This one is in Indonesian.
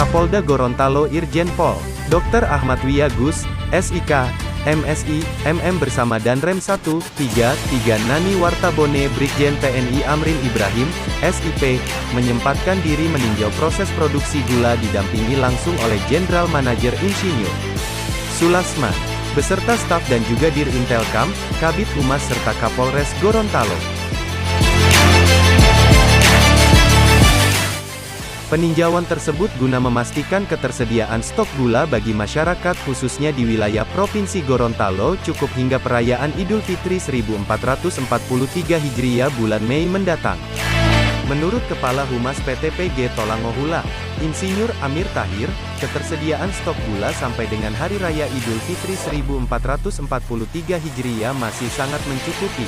Kapolda Gorontalo Irjen Pol. Dr. Ahmad Wiyagus, SIK, MSI, MM bersama Danrem 1, 3, Nani Wartabone Brigjen TNI Amrin Ibrahim, SIP, menyempatkan diri meninjau proses produksi gula didampingi langsung oleh Jenderal Manajer Insinyur Sulasman, beserta staf dan juga Dirintelkam, Kabid Humas serta Kapolres Gorontalo. Peninjauan tersebut guna memastikan ketersediaan stok gula bagi masyarakat khususnya di wilayah Provinsi Gorontalo cukup hingga perayaan Idul Fitri 1443 Hijriah bulan Mei mendatang. Menurut Kepala Humas PT PG Tolangohula, Insinyur Amir Tahir, ketersediaan stok gula sampai dengan Hari Raya Idul Fitri 1443 Hijriah masih sangat mencukupi.